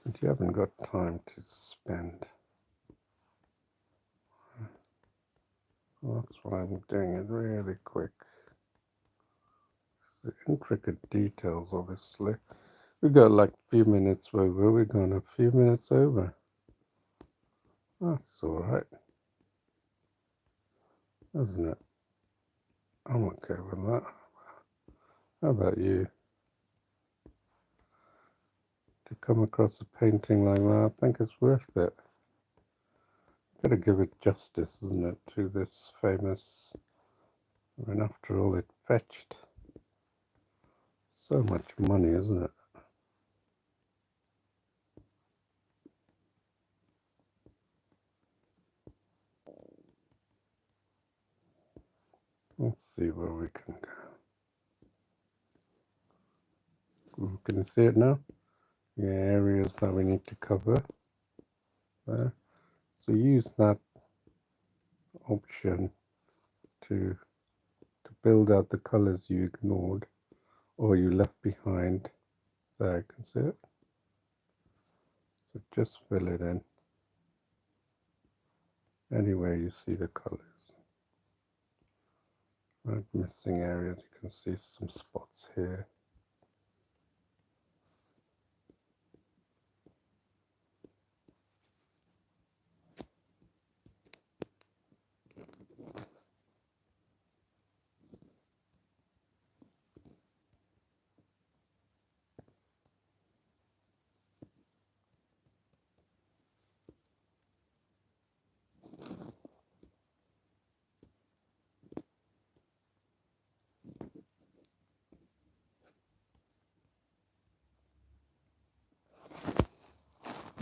But you haven't got time to spend. Well, that's why I'm doing it really quick. The intricate details, obviously. We got like a few minutes over. We're going a few minutes over. That's all right, isn't it? I'm okay with that. How about you? To come across a painting like that, I think it's worth it. Gotta give it justice, isn't it, to this famous, I mean, after all, it fetched so much money, isn't it? Let's see where we can go. Can you see it now? The areas that we need to cover there. So use that option to build out the colors you ignored or you left behind. There, you can see it. So just fill it in anywhere you see the colors. Right, missing areas, you can see some spots here.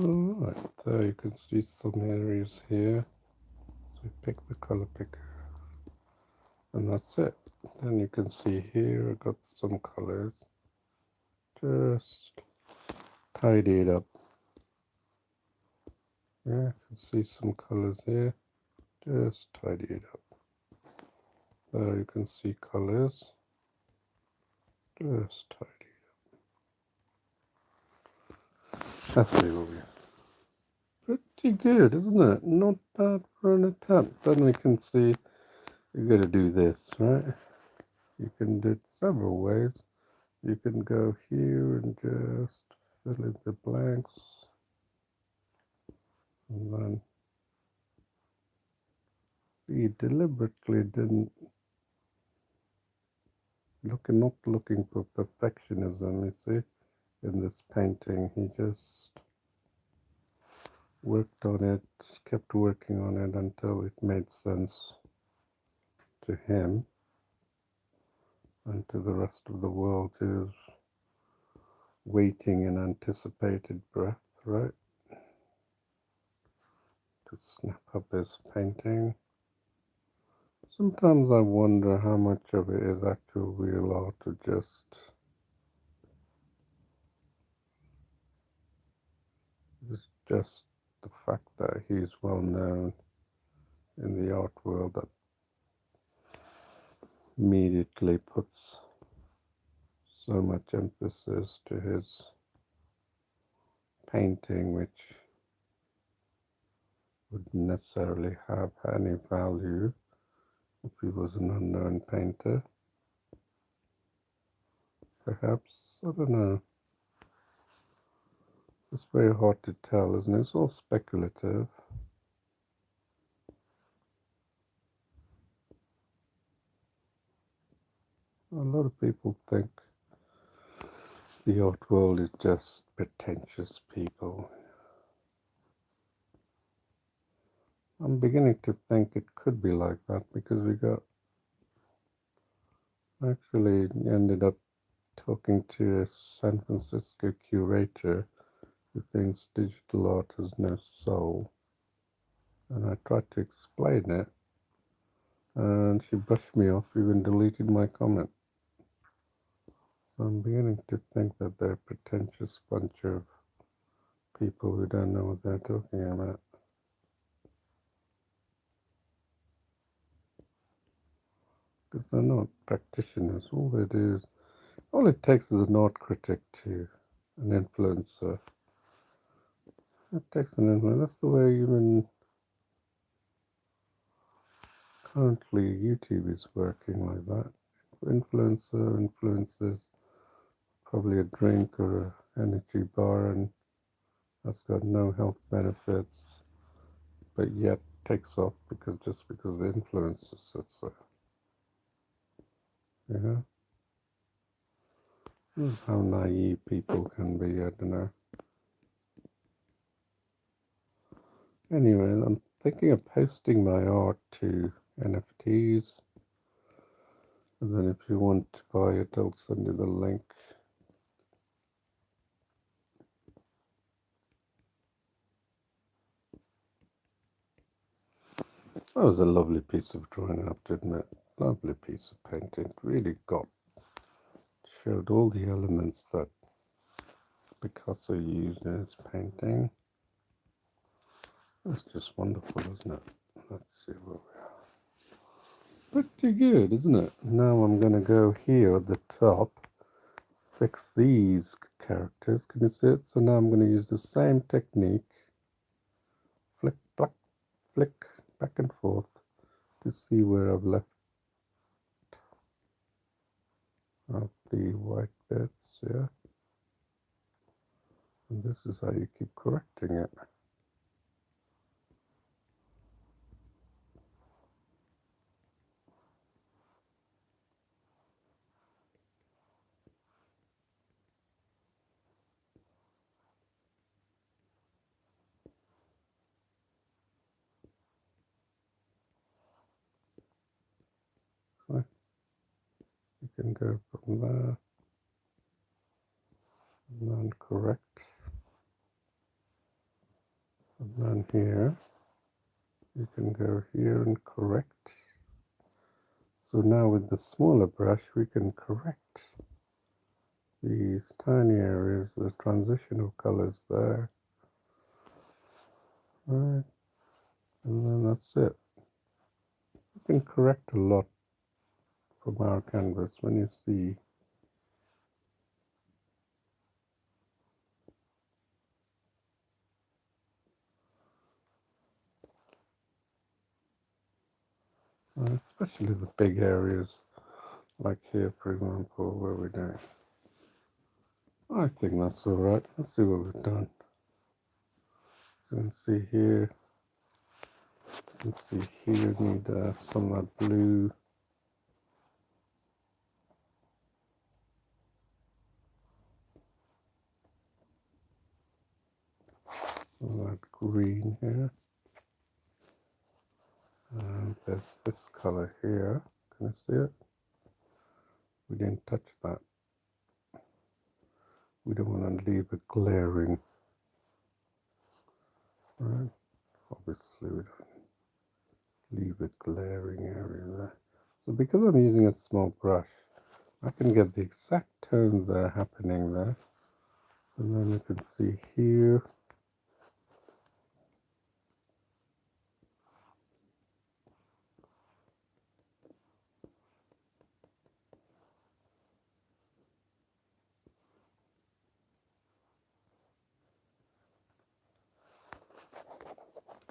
Alright, there you can see some areas here. So pick the color picker and that's it. Then you can see here I got some colors. Just tidy it up. Yeah, you can see some colors here. Just tidy it up. There you can see colors. Just tidy it up. That's it. Pretty good, isn't it? Not bad for an attempt. Then we can see you're going to do this, right? You can do it several ways. You can go here and just fill in the blanks. And then he deliberately didn't not looking for perfectionism, you see, in this painting. He just worked on it, kept working on it until it made sense to him and to the rest of the world who's waiting in anticipated breath, right? To snap up his painting. Sometimes I wonder how much of it is actual real art or just the fact that he's well known in the art world that immediately puts so much emphasis to his painting, which wouldn't necessarily have any value if he was an unknown painter. Perhaps, I don't know. It's very hard to tell, isn't it? It's all speculative. A lot of people think the art world is just pretentious people. I'm beginning to think it could be like that because we actually ended up talking to a San Francisco curator who thinks digital art has no soul. And I tried to explain it, and she brushed me off, even deleted my comment. So I'm beginning to think that they're a pretentious bunch of people who don't know what they're talking about. Because they're not practitioners. All it takes is an art critic to an influencer. It takes an influencer. That's the way even currently YouTube is working like that. Influencer influences probably a drink or an energy bar and that's got no health benefits, but yet takes off because the influencer sits there. You know? This is how naive people can be, I don't know. Anyway, I'm thinking of posting my art to NFTs. And then if you want to buy it, I'll send you the link. That was a lovely piece of drawing, I have to admit. Lovely piece of painting. Really showed all the elements that Picasso used in his painting. That's just wonderful, isn't it? Let's see where we are. Pretty good, isn't it? Now I'm going to go here at the top, fix these characters. Can you see it? So now I'm going to use the same technique. Flick, pluck, flick, back and forth to see where I've left out the white bits, yeah. And this is how you keep correcting it. So you can go from there and then correct, and then here you can go here and correct. So now with the smaller brush we can correct these tiny areas, the transitional colors there. Right, and then that's it. You can correct a lot from our canvas when you see. Especially the big areas, like here, for example, where we're doing. I think that's all right. Let's see what we've done. You can see here. You can see here. Need some of that blue. Some of that green here. And there's this color here. Can you see it? We didn't touch that. We don't want to leave it glaring. Right? Obviously, we don't leave a glaring area there. So because I'm using a small brush, I can get the exact tones that are happening there. And then you can see here.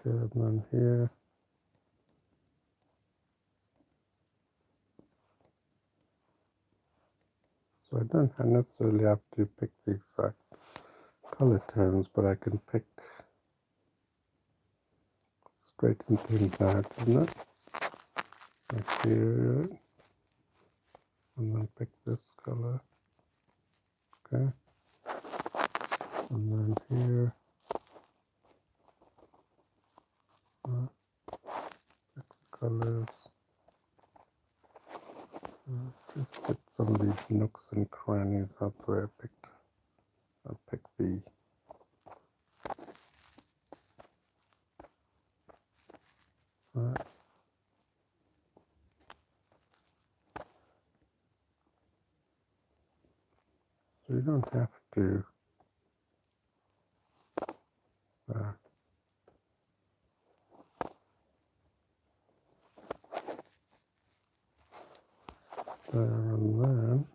Okay, and then here. So I don't necessarily have to pick the exact color tones, but I can pick, straighten things out, isn't it? Like here, and then pick this color, okay? And then here, pick the colors. Just get some of these nooks and crannies up where I picked the right. So you don't have to uh, there and then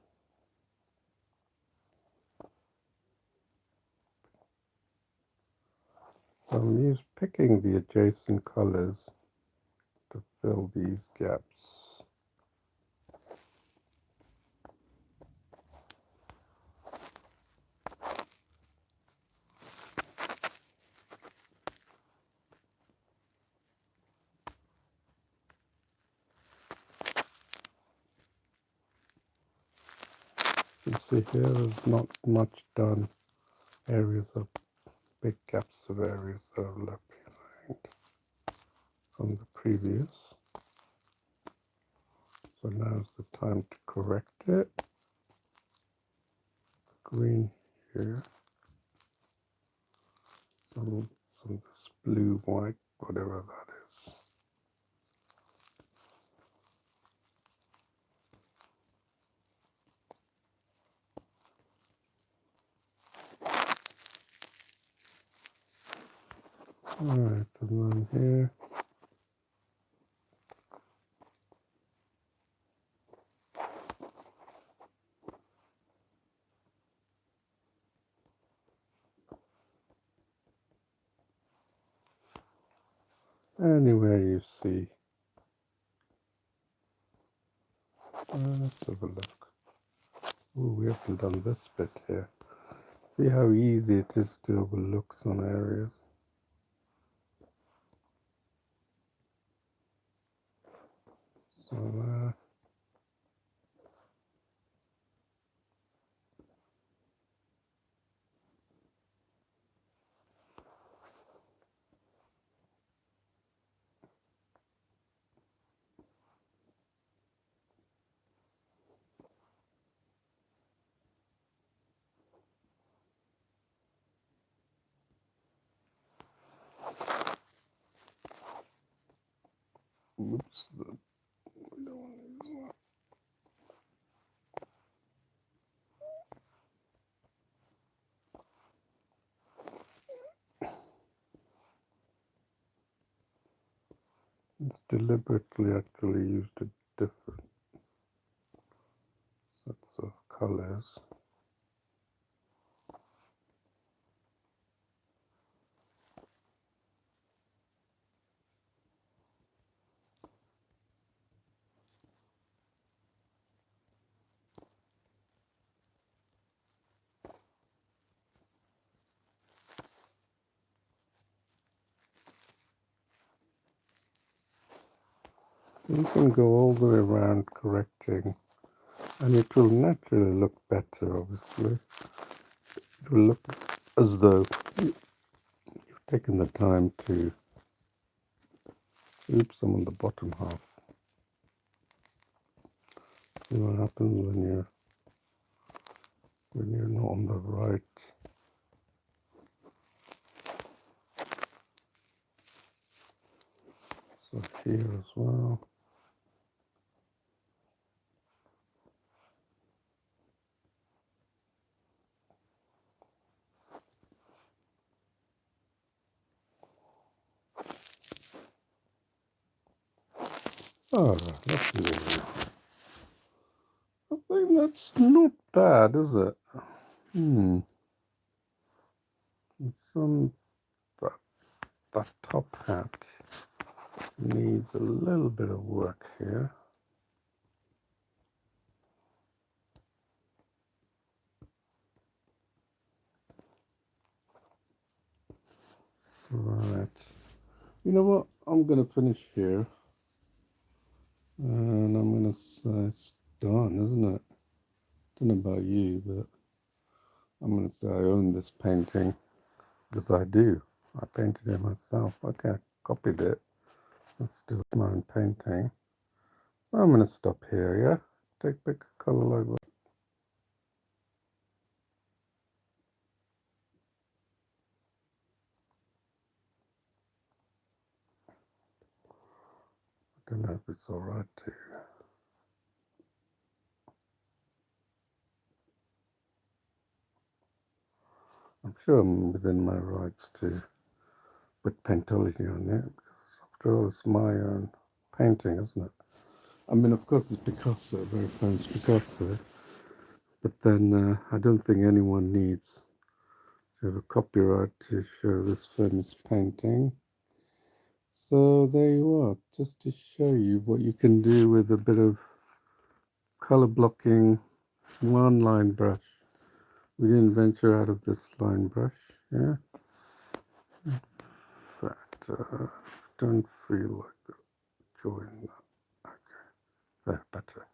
so I'm picking the adjacent colors to fill these gaps. You can see here there's not much done. Areas of big gaps of areas that are left behind from the previous. So now's the time to correct it. Green here. Some this blue, white, whatever that is. Alright, and then here. Anywhere you see. Let's have a look. Oh, we haven't done this bit here. See how easy it is to overlook some areas. So oops, we don't want to use that. It's deliberately actually used a different sets of colors. You can go all the way around correcting, and it will naturally look better, obviously. It will look as though you've taken the time to oops, I'm on the bottom half. See what happens when you're not on the right. So here as well. Oh, that's easy. I think that's not bad, is it? It's that top hat needs a little bit of work here. Right. You know what? I'm going to finish here. And I'm going to say it's done, isn't it? I don't know about you, but I'm going to say I own this painting because I do. I painted it myself. Okay, I copied it. Let's do my own painting. I'm going to stop here, yeah? Pick a color like that. I don't know if it's alright to. I'm sure I'm within my rights to put Paintology on it, because after all, it's my own painting, isn't it? I mean, of course, it's Picasso, very famous Picasso, but then I don't think anyone needs to have a copyright to show this famous painting. So there you are, just to show you what you can do with a bit of color blocking, one line brush. We didn't venture out of this line brush, yeah? In fact, don't feel like enjoying that. Okay, there, better.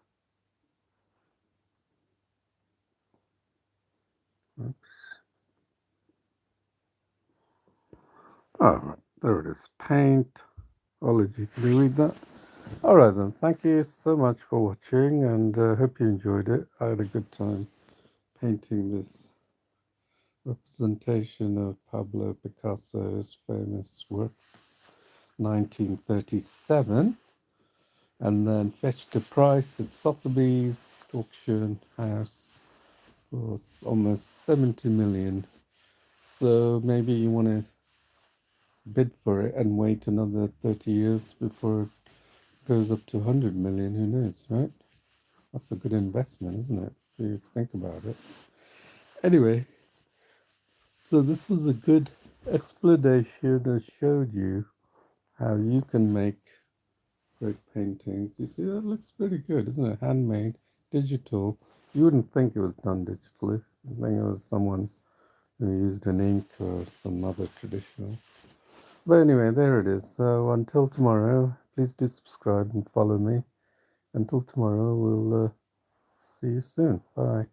Oh, right, there it is. Paintology. Can you read that? All right then. Thank you so much for watching, and hope you enjoyed it. I had a good time painting this representation of Pablo Picasso's famous works, 1937, and then fetched a price at Sotheby's auction house for almost 70 million. So maybe you want to bid for it and wait another 30 years before it goes up to 100 million. Who knows, right? That's a good investment, isn't it? If you think about it. Anyway, so this was a good explanation that showed you how you can make great paintings. You see, that looks pretty good, isn't it? Handmade, digital. You wouldn't think it was done digitally. I think it was someone who used an ink or some other traditional. But anyway, there it is. So until tomorrow, please do subscribe and follow me. Until tomorrow, we'll see you soon. Bye.